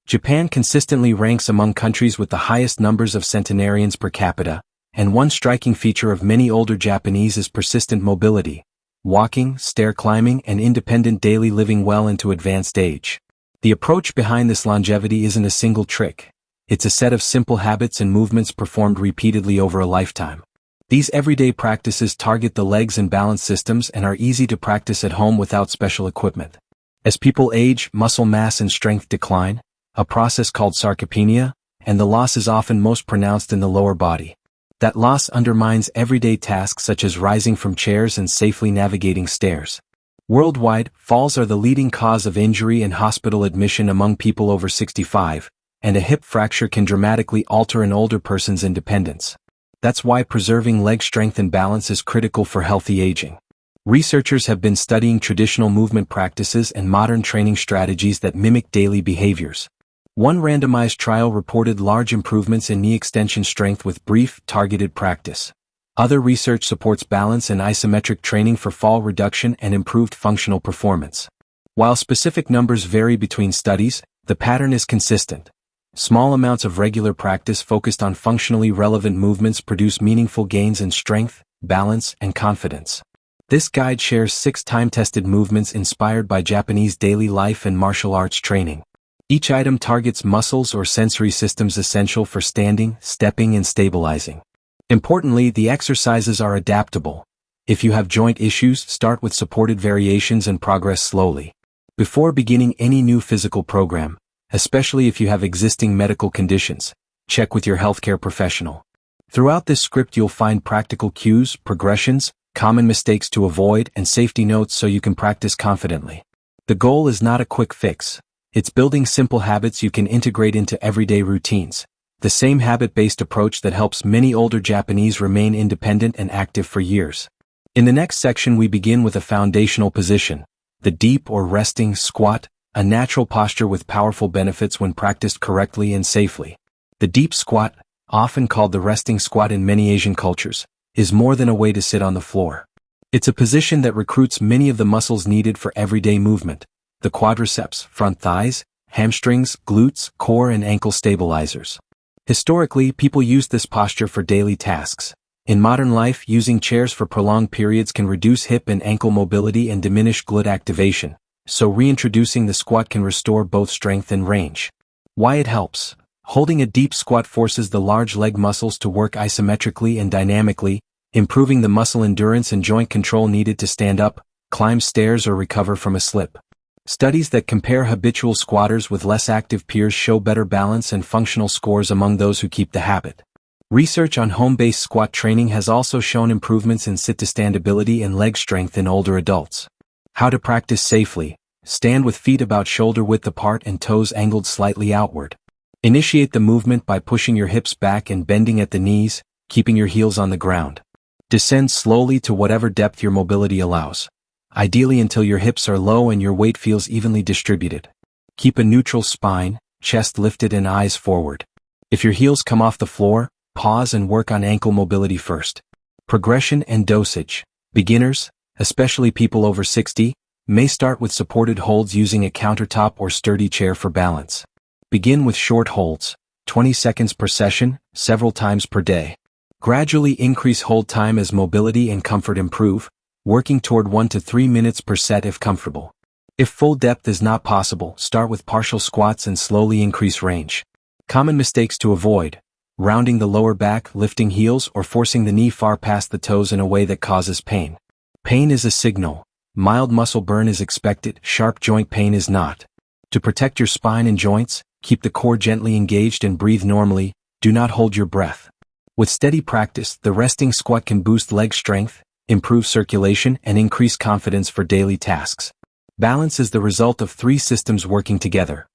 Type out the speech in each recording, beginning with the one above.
Japan consistently ranks among countries with the highest numbers of centenarians per capita, and one striking feature of many older Japanese is persistent mobility, walking, stair climbing, and independent daily living well into advanced age. The approach behind this longevity isn't a single trick. It's a set of simple habits and movements performed repeatedly over a lifetime. These everyday practices target the legs and balance systems and are easy to practice at home without special equipment. As people age, muscle mass and strength decline, a process called sarcopenia, and the loss is often most pronounced in the lower body. That loss undermines everyday tasks such as rising from chairs and safely navigating stairs. Worldwide, falls are the leading cause of injury and hospital admission among people over 65, and a hip fracture can dramatically alter an older person's independence. That's why preserving leg strength and balance is critical for healthy aging. Researchers have been studying traditional movement practices and modern training strategies that mimic daily behaviors. One randomized trial reported large improvements in knee extension strength with brief, targeted practice. Other research supports balance and isometric training for fall reduction and improved functional performance. While specific numbers vary between studies, the pattern is consistent. Small amounts of regular practice focused on functionally relevant movements produce meaningful gains in strength, balance, and confidence. This guide shares 6 time-tested movements inspired by Japanese daily life and martial arts training. Each item targets muscles or sensory systems essential for standing, stepping, and stabilizing. Importantly, the exercises are adaptable. If you have joint issues, start with supported variations and progress slowly. Before beginning any new physical program, especially if you have existing medical conditions, check with your healthcare professional. Throughout this script you'll find practical cues, progressions, common mistakes to avoid, and safety notes so you can practice confidently. The goal is not a quick fix. It's building simple habits you can integrate into everyday routines. The same habit-based approach that helps many older Japanese remain independent and active for years. In the next section we begin with a foundational position, the deep or resting squat, a natural posture with powerful benefits when practiced correctly and safely. The deep squat, often called the resting squat in many Asian cultures, is more than a way to sit on the floor. It's a position that recruits many of the muscles needed for everyday movement: the quadriceps, front thighs, hamstrings, glutes, core, and ankle stabilizers. Historically, people used this posture for daily tasks. In modern life, using chairs for prolonged periods can reduce hip and ankle mobility and diminish glute activation, so reintroducing the squat can restore both strength and range. Why it helps? Holding a deep squat forces the large leg muscles to work isometrically and dynamically, improving the muscle endurance and joint control needed to stand up, climb stairs, or recover from a slip. Studies that compare habitual squatters with less active peers show better balance and functional scores among those who keep the habit. Research on home-based squat training has also shown improvements in sit-to-stand ability and leg strength in older adults. How to practice safely: stand with feet about shoulder width apart and toes angled slightly outward. Initiate the movement by pushing your hips back and bending at the knees, keeping your heels on the ground. Descend slowly to whatever depth your mobility allows, ideally until your hips are low and your weight feels evenly distributed. Keep a neutral spine, chest lifted and eyes forward. If your heels come off the floor, pause and work on ankle mobility first. Progression and dosage. Beginners, especially people over 60, may start with supported holds using a countertop or sturdy chair for balance. Begin with short holds, 20 seconds per session, several times per day. Gradually increase hold time as mobility and comfort improve, working toward 1 to 3 minutes per set if comfortable. If full depth is not possible, start with partial squats and slowly increase range. Common mistakes to avoid: rounding the lower back, lifting heels, or forcing the knee far past the toes in a way that causes pain. Pain is a signal. Mild muscle burn is expected, sharp joint pain is not. To protect your spine and joints, keep the core gently engaged and breathe normally. Do not hold your breath. With steady practice, the resting squat can boost leg strength, improve circulation, and increase confidence for daily tasks. Balance is the result of 3 systems working together: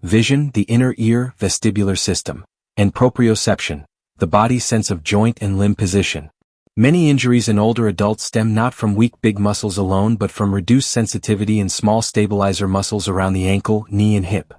vision, the inner ear, vestibular system, and proprioception, the body's sense of joint and limb position. Many injuries in older adults stem not from weak big muscles alone but from reduced sensitivity in small stabilizer muscles around the ankle, knee, and hip.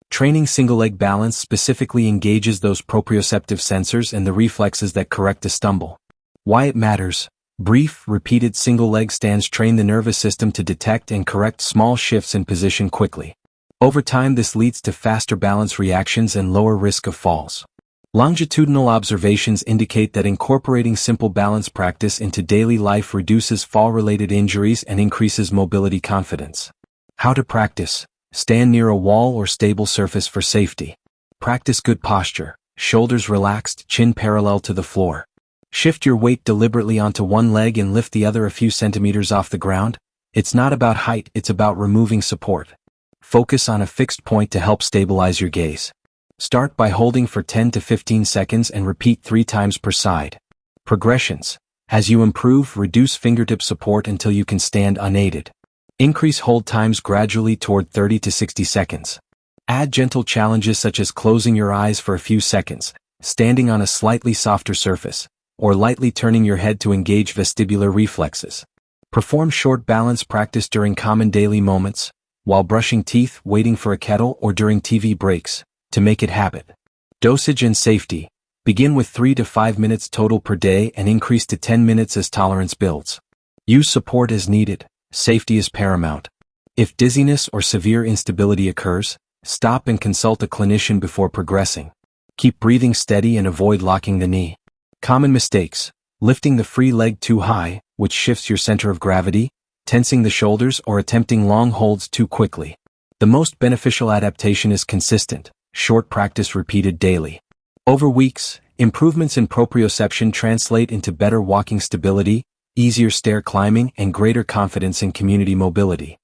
Training single-leg balance specifically engages those proprioceptive sensors and the reflexes that correct a stumble. Why it matters: brief, repeated single-leg stands train the nervous system to detect and correct small shifts in position quickly. Over time, this leads to faster balance reactions and lower risk of falls. Longitudinal observations indicate that incorporating simple balance practice into daily life reduces fall-related injuries and increases mobility confidence. How to practice: stand near a wall or stable surface for safety. Practice good posture, shoulders relaxed, chin parallel to the floor. Shift your weight deliberately onto one leg and lift the other a few centimeters off the ground. It's not about height, it's about removing support. Focus on a fixed point to help stabilize your gaze. Start by holding for 10 to 15 seconds and repeat 3 times per side. Progressions: as you improve, reduce fingertip support until you can stand unaided. Increase hold times gradually toward 30 to 60 seconds. Add gentle challenges such as closing your eyes for a few seconds, standing on a slightly softer surface, or lightly turning your head to engage vestibular reflexes. Perform short balance practice during common daily moments, while brushing teeth, waiting for a kettle, or during TV breaks, to make it habit. Dosage and safety: begin with 3 to 5 minutes total per day and increase to 10 minutes as tolerance builds. Use support as needed. Safety is paramount. If dizziness or severe instability occurs, stop and consult a clinician before progressing. Keep breathing steady and avoid locking the knee. Common mistakes: lifting the free leg too high, which shifts your center of gravity, tensing the shoulders, or attempting long holds too quickly. The most beneficial adaptation is consistent, short practice repeated daily. Over weeks, improvements in proprioception translate into better walking stability, easier stair climbing, and greater confidence in community mobility.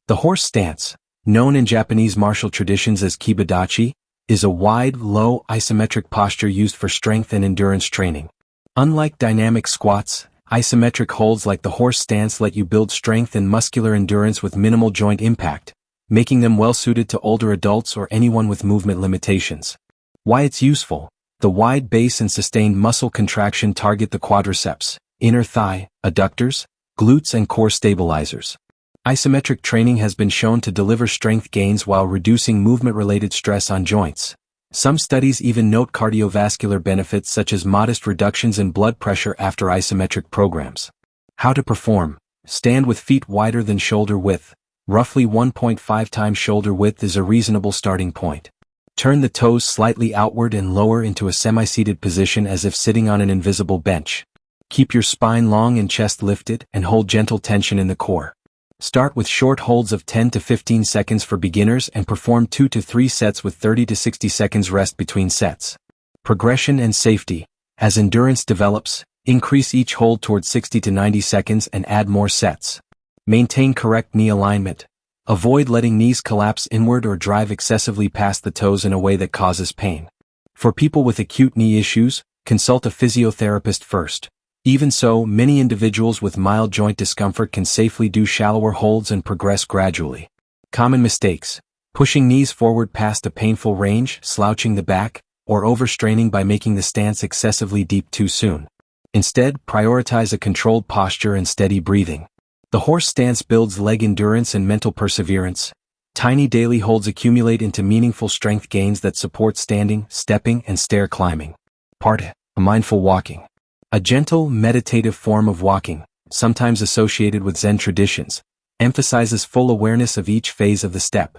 The horse stance, known in Japanese martial traditions as kibidachi, is a wide, low, isometric posture used for strength and endurance training. Unlike dynamic squats, isometric holds like the horse stance let you build strength and muscular endurance with minimal joint impact, making them well-suited to older adults or anyone with movement limitations. Why it's useful: the wide base and sustained muscle contraction target the quadriceps, inner thigh, adductors, glutes, and core stabilizers. Isometric training has been shown to deliver strength gains while reducing movement-related stress on joints. Some studies even note cardiovascular benefits such as modest reductions in blood pressure after isometric programs. How to perform: stand with feet wider than shoulder width. Roughly 1.5 times shoulder width is a reasonable starting point. Turn the toes slightly outward and lower into a semi-seated position as if sitting on an invisible bench. Keep your spine long and chest lifted, and hold gentle tension in the core. Start with short holds of 10 to 15 seconds for beginners and perform 2 to 3 sets with 30 to 60 seconds rest between sets. Progression and safety: as endurance develops, increase each hold toward 60 to 90 seconds and add more sets. Maintain correct knee alignment. Avoid letting knees collapse inward or drive excessively past the toes in a way that causes pain. For people with acute knee issues, consult a physiotherapist first. Even so, many individuals with mild joint discomfort can safely do shallower holds and progress gradually. Common mistakes: pushing knees forward past a painful range, slouching the back, or overstraining by making the stance excessively deep too soon. Instead, prioritize a controlled posture and steady breathing. The horse stance builds leg endurance and mental perseverance. Tiny daily holds accumulate into meaningful strength gains that support standing, stepping, and stair climbing. Part A: mindful walking. A gentle, meditative form of walking, sometimes associated with Zen traditions, emphasizes full awareness of each phase of the step: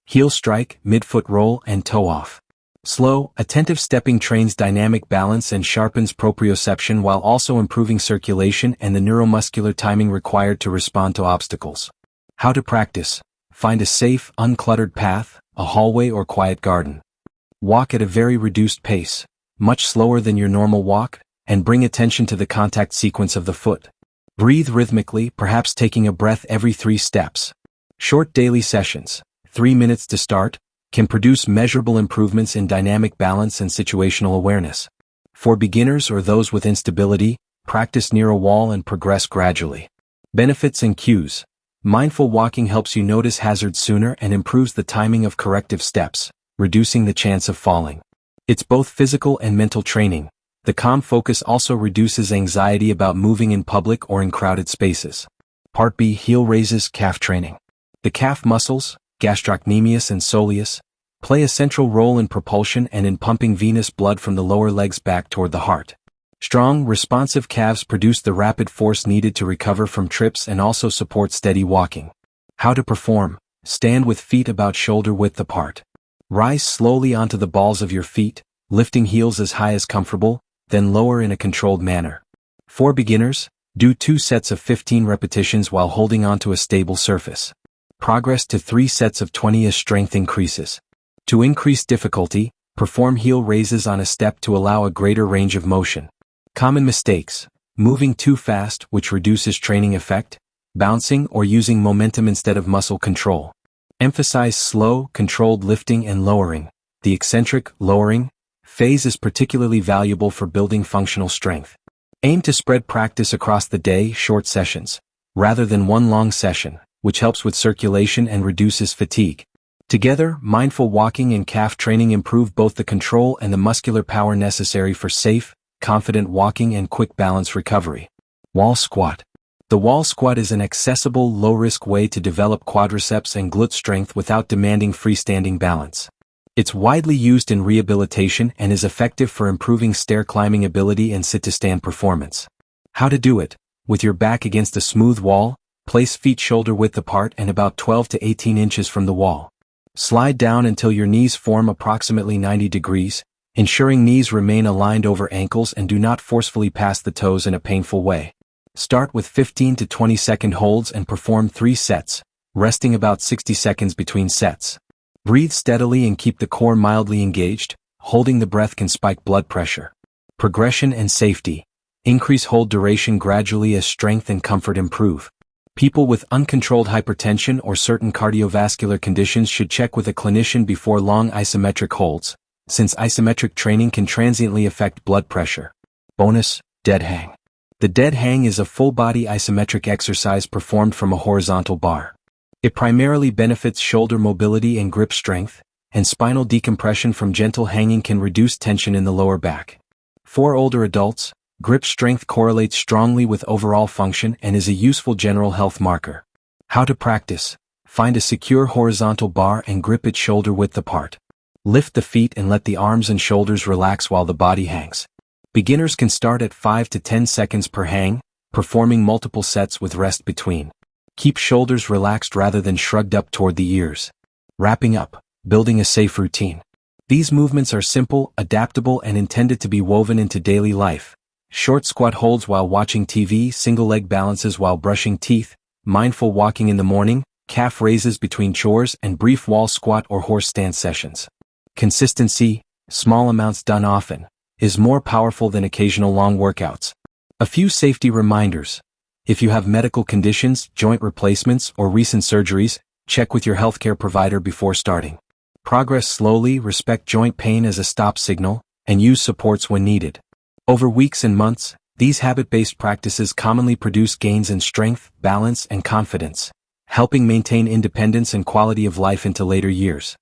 heel strike, midfoot roll, and toe off. Slow, attentive stepping trains dynamic balance and sharpens proprioception while also improving circulation and the neuromuscular timing required to respond to obstacles. How to practice: find a safe, uncluttered path, a hallway or quiet garden. Walk at a very reduced pace, much slower than your normal walk, and bring attention to the contact sequence of the foot. Breathe rhythmically, perhaps taking a breath every 3 steps. Short daily sessions, 3 minutes to start, can produce measurable improvements in dynamic balance and situational awareness. For beginners or those with instability, practice near a wall and progress gradually. Benefits and cues: mindful walking helps you notice hazards sooner and improves the timing of corrective steps, reducing the chance of falling. It's both physical and mental training. The calm focus also reduces anxiety about moving in public or in crowded spaces. Part B: heel raises, calf training. The calf muscles, gastrocnemius and soleus, play a central role in propulsion and in pumping venous blood from the lower legs back toward the heart. Strong, responsive calves produce the rapid force needed to recover from trips and also support steady walking. How to perform: Stand with feet about shoulder width apart. Rise slowly onto the balls of your feet, lifting heels as high as comfortable, then lower in a controlled manner. For beginners, do 2 sets of 15 repetitions while holding onto a stable surface. Progress to 3 sets of 20 as strength increases. To increase difficulty, perform heel raises on a step to allow a greater range of motion. Common mistakes: moving too fast, which reduces training effect, bouncing or using momentum instead of muscle control. Emphasize slow, controlled lifting and lowering. The eccentric, lowering phase is particularly valuable for building functional strength. Aim to spread practice across the day, short sessions, rather than one long session, which helps with circulation and reduces fatigue. Together, mindful walking and calf training improve both the control and the muscular power necessary for safe, confident walking and quick balance recovery. Wall squat. The wall squat is an accessible, low-risk way to develop quadriceps and glute strength without demanding freestanding balance. It's widely used in rehabilitation and is effective for improving stair climbing ability and sit-to-stand performance. How to do it: with your back against a smooth wall, place feet shoulder width apart and about 12 to 18 inches from the wall. Slide down until your knees form approximately 90 degrees, ensuring knees remain aligned over ankles and do not forcefully pass the toes in a painful way. Start with 15 to 20 second holds and perform 3 sets, resting about 60 seconds between sets. Breathe steadily and keep the core mildly engaged. Holding the breath can spike blood pressure. Progression and safety. Increase hold duration gradually as strength and comfort improve. People with uncontrolled hypertension or certain cardiovascular conditions should check with a clinician before long isometric holds, since isometric training can transiently affect blood pressure. Bonus: dead hang. The dead hang is a full-body isometric exercise performed from a horizontal bar. It primarily benefits shoulder mobility and grip strength, and spinal decompression from gentle hanging can reduce tension in the lower back. For older adults, grip strength correlates strongly with overall function and is a useful general health marker. How to practice: find a secure horizontal bar and grip it shoulder width apart. Lift the feet and let the arms and shoulders relax while the body hangs. Beginners can start at 5 to 10 seconds per hang, performing multiple sets with rest between. Keep shoulders relaxed rather than shrugged up toward the ears. Wrapping up: building a safe routine. These movements are simple, adaptable and intended to be woven into daily life. Short squat holds while watching TV, single leg balances while brushing teeth, mindful walking in the morning, calf raises between chores and brief wall squat or horse stance sessions. Consistency, small amounts done often, is more powerful than occasional long workouts. A few safety reminders: if you have medical conditions, joint replacements, or recent surgeries, check with your healthcare provider before starting. Progress slowly, respect joint pain as a stop signal, and use supports when needed. Over weeks and months, these habit-based practices commonly produce gains in strength, balance, and confidence, helping maintain independence and quality of life into later years.